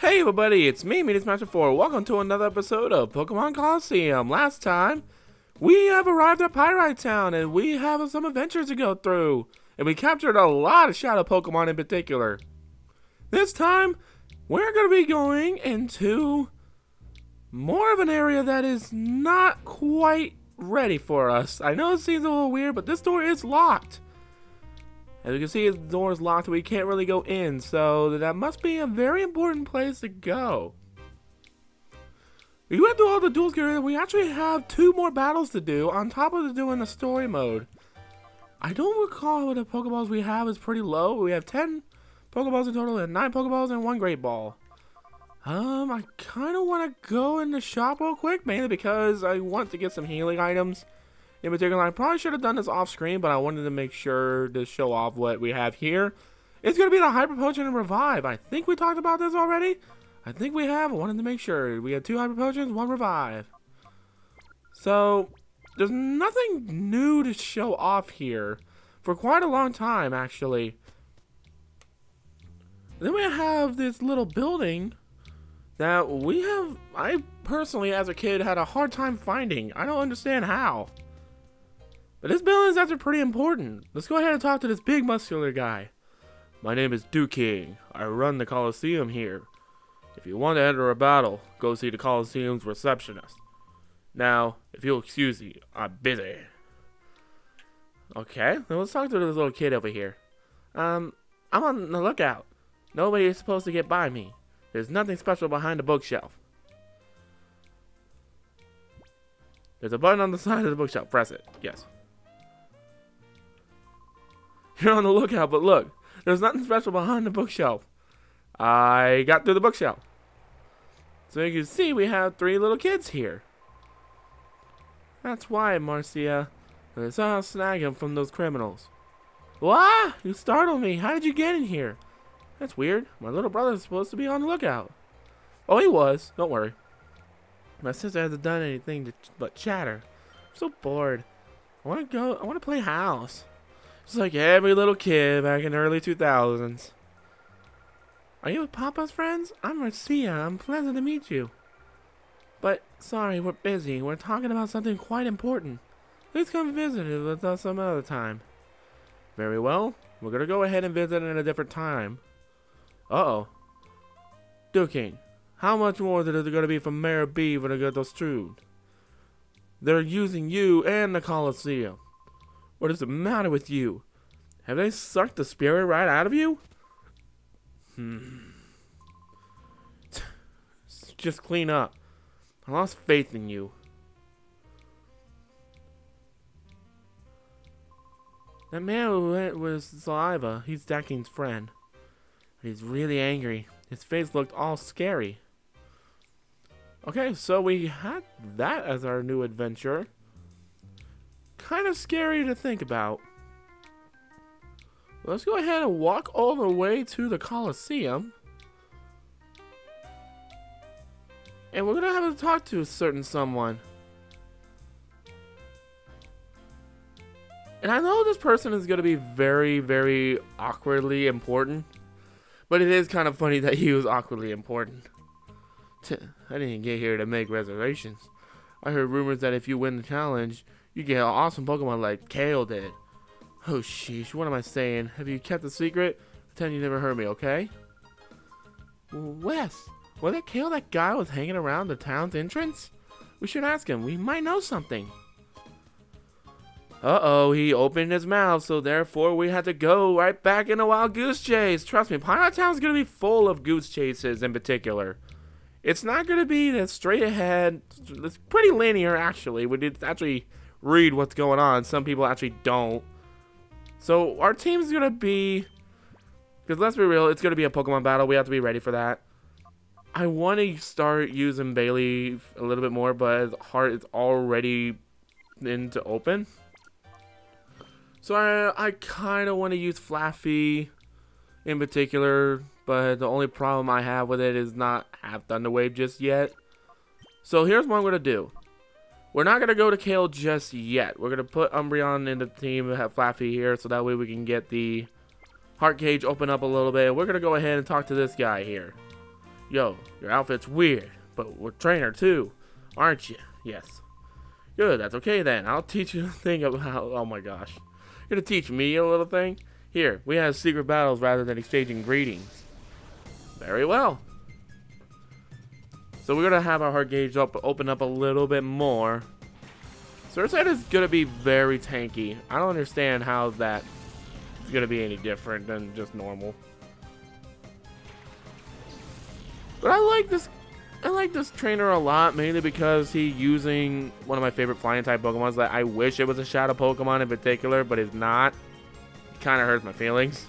Hey everybody, it's me, Media Smasher 4. Welcome to another episode of Pokemon Colosseum. Last time, we have arrived at Pyrite Town and we have some adventures to go through. And we captured a lot of Shadow Pokemon in particular. This time, we're going to be going into more of an area that is not quite ready for us. I know it seems a little weird, but this door is locked. As you can see, the door is locked, we can't really go in, so that must be a very important place to go. We went through all the duels here, and we actually have 2 more battles to do, on top of doing the story mode. I don't recall what the Pokeballs we have is pretty low. We have 10 Pokeballs in total, and 9 Pokeballs and 1 Great Ball. I kind of want to go in the shop real quick, mainly because I want to get some healing items. In particular, I probably should have done this off screen, but I wanted to make sure to show off what we have here. It's going to be the Hyper Potion and Revive. I think we talked about this already. I think we have. I wanted to make sure. We have 2 Hyper Potions, 1 Revive. So, there's nothing new to show off here for quite a long time, actually. And then we have this little building that I personally, as a kid, had a hard time finding. I don't understand how. But this building is actually pretty important. Let's go ahead and talk to this big muscular guy. My name is King. I run the Colosseum here. If you want to enter a battle, go see the Colosseum's receptionist. Now, if you'll excuse me, I'm busy. Okay, then let's talk to this little kid over here. I'm on the lookout. Nobody is supposed to get by me. There's nothing special behind the bookshelf. There's a button on the side of the bookshelf. Press it. Yes. You're on the lookout, but look, there's nothing special behind the bookshelf. I got through the bookshelf. So you can see we have 3 little kids here. That's why, Marcia. I saw how snag him from those criminals. What? You startled me. How did you get in here? That's weird. My little brother's supposed to be on the lookout. Oh, he was. Don't worry. My sister hasn't done anything but chatter. I'm so bored. I want to play house. Just like every little kid back in the early 2000s. Are you with Papa's friends? I'm Marcia. I'm pleasant to meet you. But, sorry, we're busy. We're talking about something quite important. Please come visit with us some other time. Very well. We're going to go ahead and visit at a different time. Uh-oh. King, how much more is there going to be from Mayor B when I get those true? They're using you and the Colosseum. What is the matter with you? Have they sucked the spirit right out of you? Just clean up. I lost faith in you. That man who went with Saliva, he's Daking's friend. He's really angry. His face looked all scary. Okay, so we had that as our new adventure. Kind of scary to think about. Let's go ahead and walk all the way to the Colosseum. And we're going to have to talk to a certain someone. And I know this person is going to be very, very awkwardly important. But it is kind of funny that he was awkwardly important. I didn't get here to make reservations. I heard rumors that if you win the challenge, you get an awesome Pokemon like Kale did. Oh sheesh, what am I saying? Have you kept a secret? Pretend you never heard me, okay? Wes, was that Kale that guy was hanging around the town's entrance? We should ask him, we might know something. Uh-oh, he opened his mouth, so therefore we had to go right back in a wild goose chase. Trust me, Pyrite Town's gonna be full of goose chases in particular. It's not gonna be that straight ahead. It's pretty linear, actually. We did actually read what's going on. Some people actually don't. So our team's gonna be, because let's be real, it's gonna be a Pokemon battle. We have to be ready for that. I want to start using Bailey a little bit more, but his heart is already into open. So I kind of want to use Flaffy in particular, but the only problem I have with it is not have Thunder Wave just yet. So here's what I'm going to do. We're not going to go to Kale just yet. We're going to put Umbreon in the team and have Flaffy here so that way we can get the Heart Cage open up a little bit. We're going to go ahead and talk to this guy here. Yo, your outfit's weird, but we're trainer too, aren't you? Yes. Good, that's okay then. I'll teach you a thing about, oh my gosh. You're gonna teach me a little thing? Here, we have secret battles rather than exchanging greetings. Very well. So we're gonna have our heart gauge open up a little bit more. Surfside is gonna be very tanky. I don't understand how that is gonna be any different than just normal. But I like this trainer a lot, mainly because he's using one of my favorite flying type Pokemons that I wish it was a shadow Pokemon in particular, but it's not. It kind of hurts my feelings.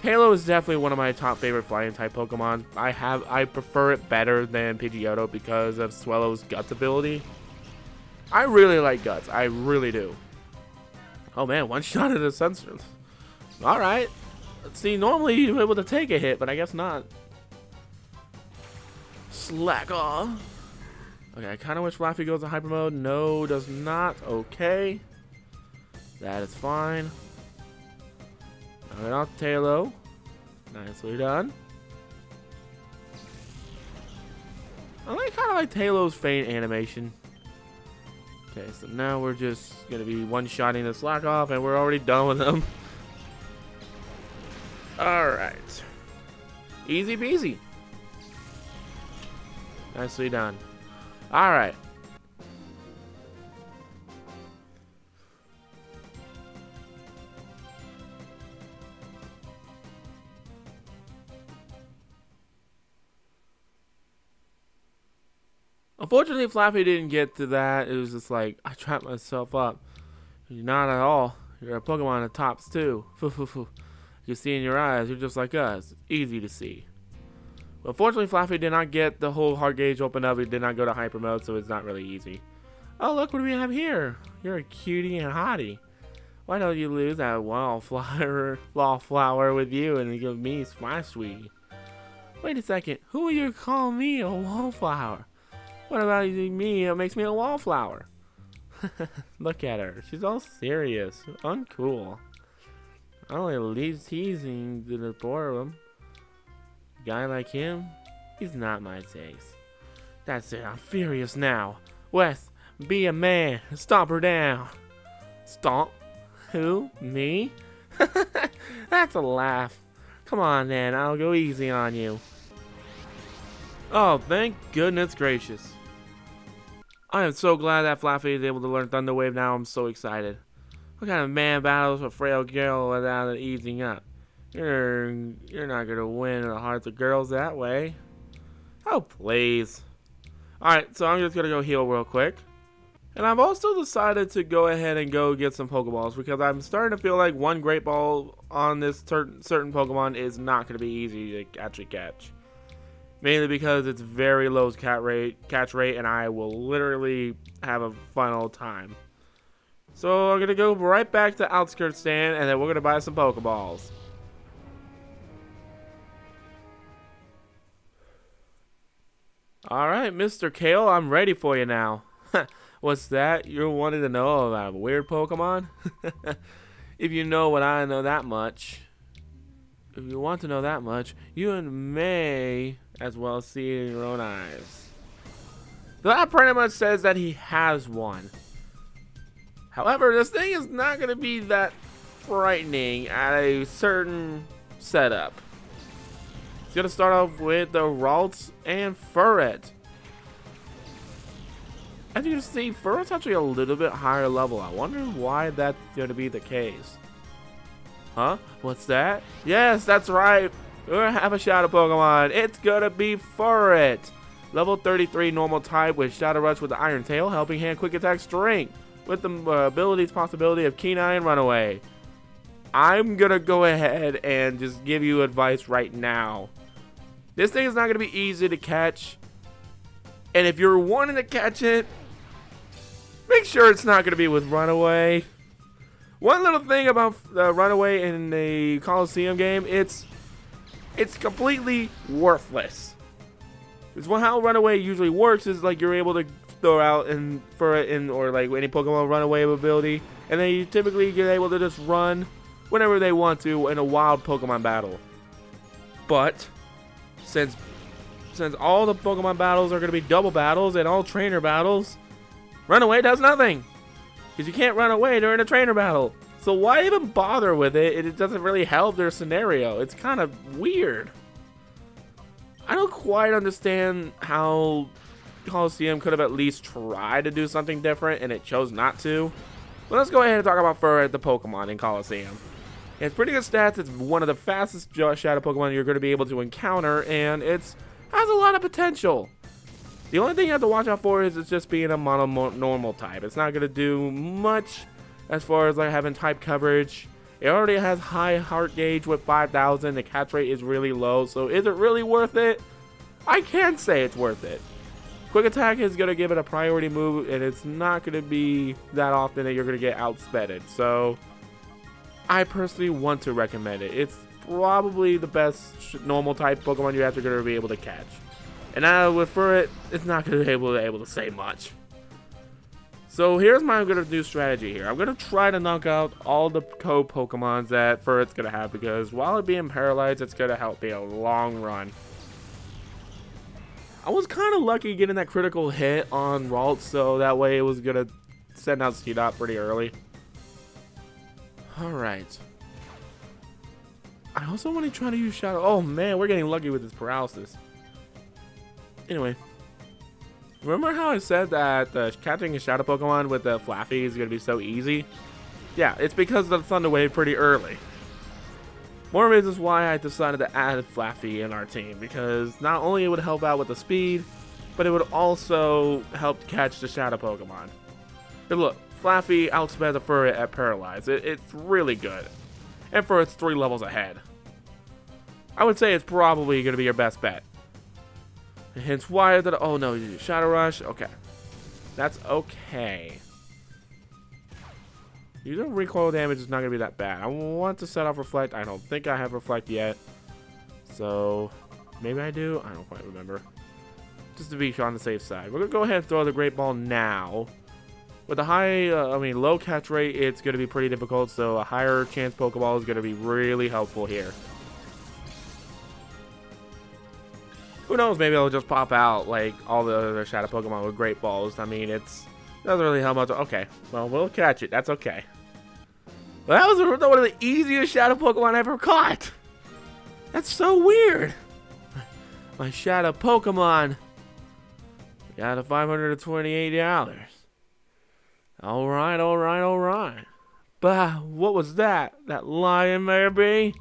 Halo is definitely one of my top favorite flying type Pokemon. I prefer it better than Pidgeotto because of Swellow's Guts ability. I really like Guts. I really do. Oh man, one shot at the sensors. Alright. Let's see, normally you're able to take a hit, but I guess not. Slack off. Okay, I kind of wish Flaffy goes to hyper mode. No, does not. Okay. That is fine. Alright, off Tailo. Nicely done. I kind of like Tailow's faint animation. Okay, so now we're just going to be one-shotting the Slack off, and we're already done with them. Alright. Easy peasy. Nicely done. Alright. Unfortunately, Flappy didn't get to that. It was just like, I trapped myself up. You're not at all. You're a Pokemon that tops too. You see in your eyes, you're just like us. It's easy to see. But fortunately, Flappy did not get the whole heart gauge open up. He did not go to hyper mode, so it's not really easy. Oh, look what do we have here. You're a cutie and hottie. Why don't you lose that wallflower with you and give me my sweetie? Wait a second. Who are you calling me a wallflower? What about me? It makes me a wallflower. Look at her. She's all serious. Uncool. I only leave teasing to the boredom. A guy like him, he's not my taste. That's it. I'm furious now. Wes, be a man. Stomp her down. Stomp? Who? Me? That's a laugh. Come on then. I'll go easy on you. Oh, thank goodness gracious. I am so glad that Flaffy is able to learn Thunder Wave now. I'm so excited. What kind of man battles a frail girl without it easing up? You're not gonna win the hearts of girls that way. Oh, please. Alright, so I'm just gonna go heal real quick. And I've also decided to go ahead and go get some Pokeballs because I'm starting to feel like one Great Ball on this certain Pokemon is not gonna be easy to actually catch. Mainly because it's very low catch rate, and I will literally have a fun old time. So I'm gonna go right back to Outskirts Stand, and then we're gonna buy some Pokeballs. Alright, Mr. Kale, I'm ready for you now. What's that? You're wanting to know about a weird Pokemon? If you know what I know that much. If you want to know that much, you may as well see it in your own eyes. That pretty much says that he has one. However, this thing is not going to be that frightening at a certain setup. It's going to start off with the Ralts and Furret. As you can see, Furret's actually a little bit higher level. I wonder why that's going to be the case. Huh? What's that? Yes, that's right. We're gonna have a Shadow Pokemon. It's gonna be Furret. Level 33 normal type with Shadow Rush with the Iron Tail, Helping Hand, Quick Attack, Strength. With the ability's possibility of Keen Eye and Runaway. I'm gonna go ahead and just give you advice right now. This thing is not gonna be easy to catch. And if you're wanting to catch it, make sure it's not gonna be with Runaway. One little thing about Runaway in the Colosseum game, it's completely worthless. Because how Runaway usually works is like you're able to throw out and Furret in, or like any Pokemon Runaway ability, and then you typically get able to just run whenever they want to in a wild Pokemon battle. But Since all the Pokemon battles are going to be double battles and all trainer battles, Runaway does nothing. Because you can't run away during a trainer battle. So why even bother with it? It doesn't really help their scenario. It's kind of weird. I don't quite understand how Colosseum could have at least tried to do something different and it chose not to. But let's go ahead and talk about Furret, the Pokemon in Colosseum. It has pretty good stats. It's one of the fastest Shadow Pokemon you're going to be able to encounter, and it has a lot of potential. The only thing you have to watch out for is it's just being a mono-normal type. It's not going to do much as far as like having type coverage. It already has high heart gauge with 5,000. The catch rate is really low, so is it really worth it? I can't say it's worth it. Quick attack is going to give it a priority move, and it's not going to be that often that you're going to get outspedded. So I personally want to recommend it. It's probably the best normal type Pokemon you actually going to be able to catch. And with Furret, it's not going to be able to say much. So here's my new strategy here. I'm going to try to knock out all the Pokemons that Furret's going to have, because while it being paralyzed, it's going to help me a long run. I was kind of lucky getting that critical hit on Ralt, so that way it was going to send out Seedot pretty early. Alright. I also want to try to use Shadow. Oh man, we're getting lucky with this paralysis. Anyway. Remember how I said that catching a Shadow Pokemon with the Flaffy is going to be so easy? Yeah, it's because of the Thunder Wave pretty early. More reasons why I decided to add Flaffy in our team, because not only it would help out with the speed, but it would also help catch the Shadow Pokemon. And look, Flaffy outsped the Furret at Paralyze. It's really good. And Furret's 3 levels ahead. I would say it's probably going to be your best bet. Hence why that. Oh no, Shadow Rush. Okay, that's okay. Usually recoil damage is not gonna be that bad. I want to set off Reflect. I don't think I have Reflect yet, so maybe I do. I don't quite remember. Just to be on the safe side, we're gonna go ahead and throw the Great Ball now. With a low catch rate, it's gonna be pretty difficult. So a higher chance Pokeball is gonna be really helpful here. Who knows, maybe it'll just pop out like all the other Shadow Pokemon with Great Balls. I mean, it doesn't really help much. Okay, well, we'll catch it. That's okay. Well, that was one of the easiest Shadow Pokemon I ever caught. That's so weird. My Shadow Pokemon got a $528. Alright. But what was that? That lion, maybe?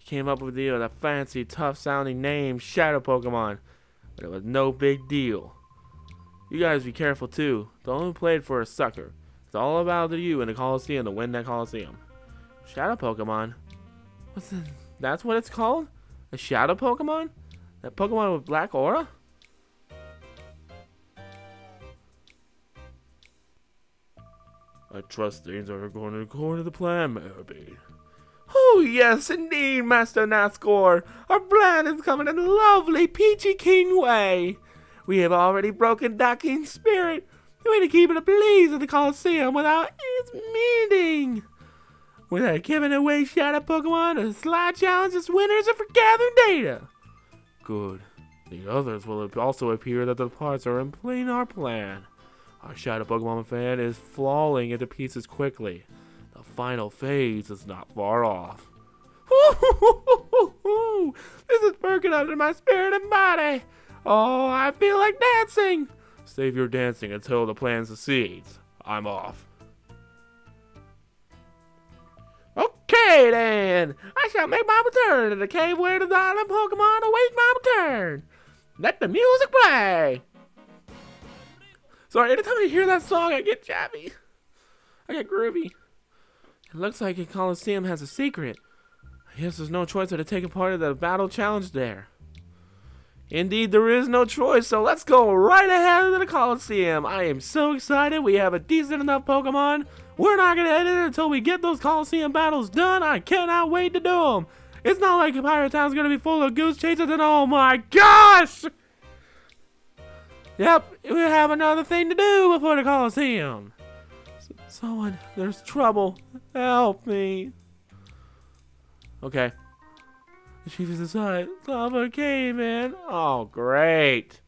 Came up with a fancy, tough-sounding name, Shadow Pokemon, but it was no big deal. You guys be careful too. Don't only play it for a sucker. It's all about you in the Colosseum to win that Colosseum. Shadow Pokemon? That's what it's called? A Shadow Pokemon? That Pokemon with black aura? I trust things are going according to the plan, maybe. Oh yes, indeed, Master Nascor. Our plan is coming in a lovely, peachy keen way. We have already broken Dakin's spirit. We need to keep it ablaze at the Colosseum without its meaning. Without giving away Shadow Pokemon to slide challenges winners and for gathering data. Good. The others will also appear that the parts are in our plan. Our Shadow Pokemon fan is falling into pieces quickly. The final phase is not far off. This is perking up in my spirit and body. Oh, I feel like dancing. Save your dancing until the plan succeeds. I'm off. Okay then. I shall make my return to the cave where the island Pokemon await my return. Let the music play. Sorry, anytime I hear that song, I get jabby. I get groovy. It looks like a Colosseum has a secret. I guess there's no choice but to take a part of the battle challenge there. Indeed, there is no choice, so let's go right ahead of the Colosseum. I am so excited. We have a decent enough Pokemon. We're not going to end it until we get those Colosseum battles done. I cannot wait to do them. It's not like Pirate Town's going to be full of goose chases and oh my gosh! Yep, we have another thing to do before the Colosseum. Someone, there's trouble. Help me. Okay. The chief is inside. Lava cave, man. Oh, great.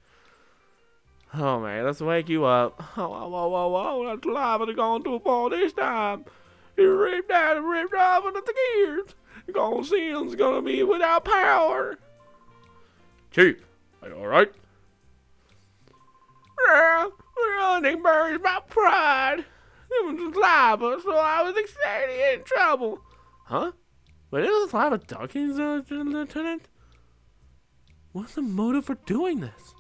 Oh, man, let's wake you up. Oh, whoa, whoa, whoa. That's lava to go into a ball this time. He ripped out and ripped off into the gears. The Colosseum's gonna be without power. Chief, are you alright? Yeah, running burns my pride. It was lava, so I was excited in trouble. Huh? Wait, it was lava duckings, Lieutenant? What's the motive for doing this?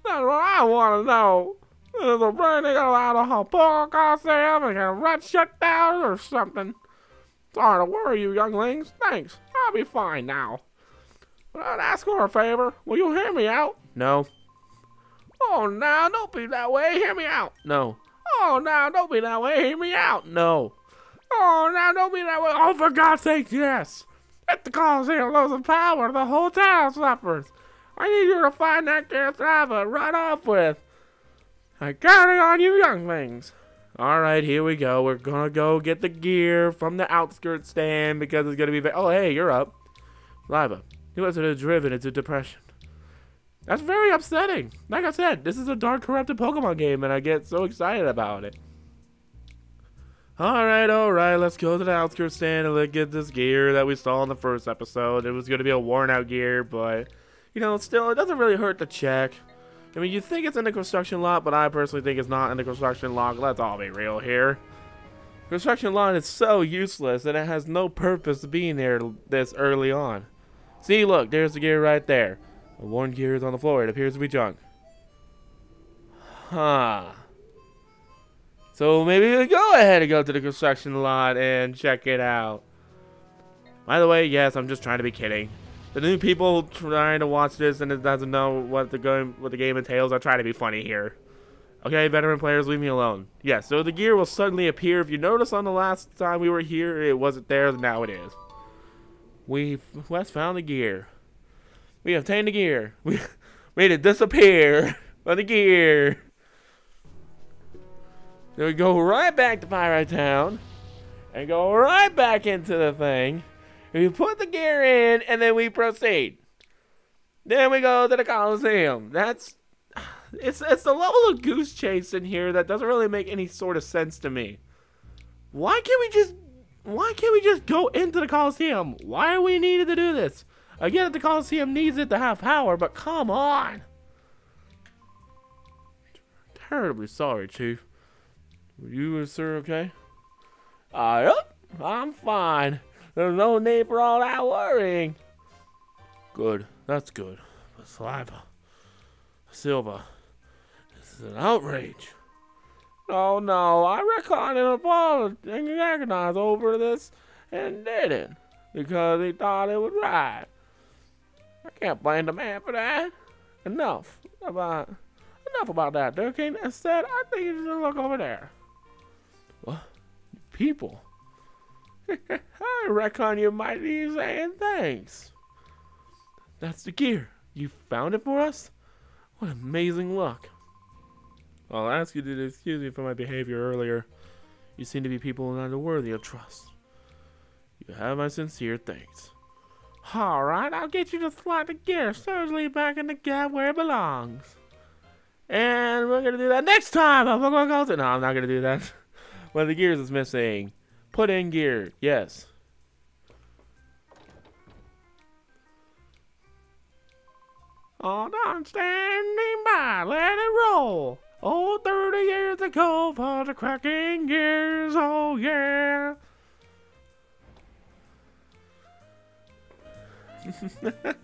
That's what I want to know. Is the burning out of a Colosseum and get run shut down or something? Sorry to worry you, younglings. Thanks. I'll be fine now. But I'd ask for a favor. Will you hear me out? No. Oh, now don't be that way. Hear me out. No. Oh, now don't be that way. Hear me out. No. Oh, now don't be that way. Oh, for God's sake, yes. If the Colosseum loses power, the whole town suffers. I need you to find that gas lava and run off with. I got it on you, younglings. Alright, here we go. We're gonna go get the gear from the outskirts stand because it's gonna be... Oh, hey, you're up. Lava. You must have driven into depression. That's very upsetting. Like I said, this is a dark, corrupted Pokemon game, and I get so excited about it. Alright, let's go to the outskirts stand and let's get this gear that we saw in the first episode. It was gonna be a worn-out gear, but... You know, still, it doesn't really hurt to check. I mean, you think it's in the construction lot, but I personally think it's not in the construction lot. Let's all be real here. Construction lot is so useless, and it has no purpose to being there this early on. See, look, there's the gear right there. The worn gear is on the floor. It appears to be junk. Huh. So maybe we go ahead and go to the construction lot and check it out. By the way, yes, I'm just trying to be kidding. The new people trying to watch this and it doesn't know what the game entails, I try to be funny here. Okay, veteran players, leave me alone. Yeah, so the gear will suddenly appear. If you notice on the last time we were here, it wasn't there, now it is. We've found the gear. We obtained the gear. We made it disappear on the gear. Then we go right back to Pirate Town and go right back into the thing. We put the gear in, and then we proceed. Then we go to the Colosseum. It's the level of goose chase in here that doesn't really make any sort of sense to me. Why can't we just go into the Colosseum? Why are we needed to do this? I get that the Colosseum needs it to have power, but come on. Terribly sorry, Chief. Are you, sir, okay? Yep, I'm fine. There's no need for all that worrying. Good. That's good. But Saliva. Silva. This is an outrage. Oh no, I reckon and agonized over this and didn't. Because he thought it was right. I can't blame the man for that. Enough about that, Durkin. Instead, I think you should look over there. What? People? I reckon you might be saying thanks. That's the gear. You found it for us? What amazing luck. I'll ask you to excuse me for my behavior earlier. You seem to be people not worthy of trust. You have my sincere thanks. Alright, I'll get you to slide the gear surgically back in the gap where it belongs. And we're gonna do that next time. No, I'm not gonna do that. One of the gears is missing. Put in gear. Yes. Oh, I'm standing by. Let it roll. Oh, 30 years ago for the cracking gears. Oh, yeah. I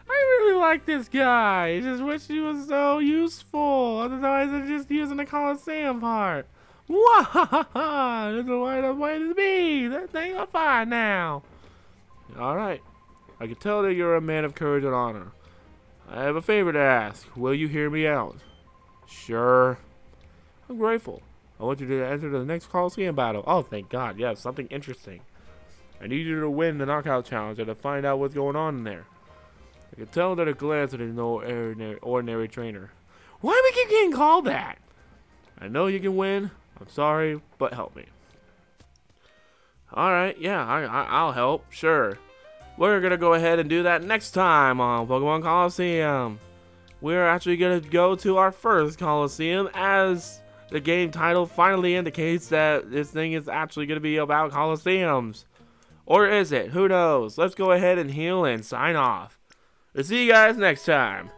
really like this guy. I just wish he was so useful. Otherwise, I'm just using the Colosseum part. Wah! This is the way to be. That thing on fire now. Alright. I can tell that you're a man of courage and honor. I have a favor to ask. Will you hear me out? Sure. I'm grateful. I want you to enter the next Colosseum battle. Oh, thank God. Yes, something interesting. I need you to win the knockout challenge and to find out what's going on in there. I can tell that a glance that is no ordinary trainer. Why do we keep getting called that? I know you can win. I'm sorry, but help me. Alright, yeah, I'll help. Sure. We're gonna go ahead and do that next time on Pokemon Colosseum. We're actually gonna go to our first Colosseum, as the game title finally indicates that this thing is actually gonna be about Colosseums. Or is it? Who knows? Let's go ahead and heal and sign off. We'll see you guys next time.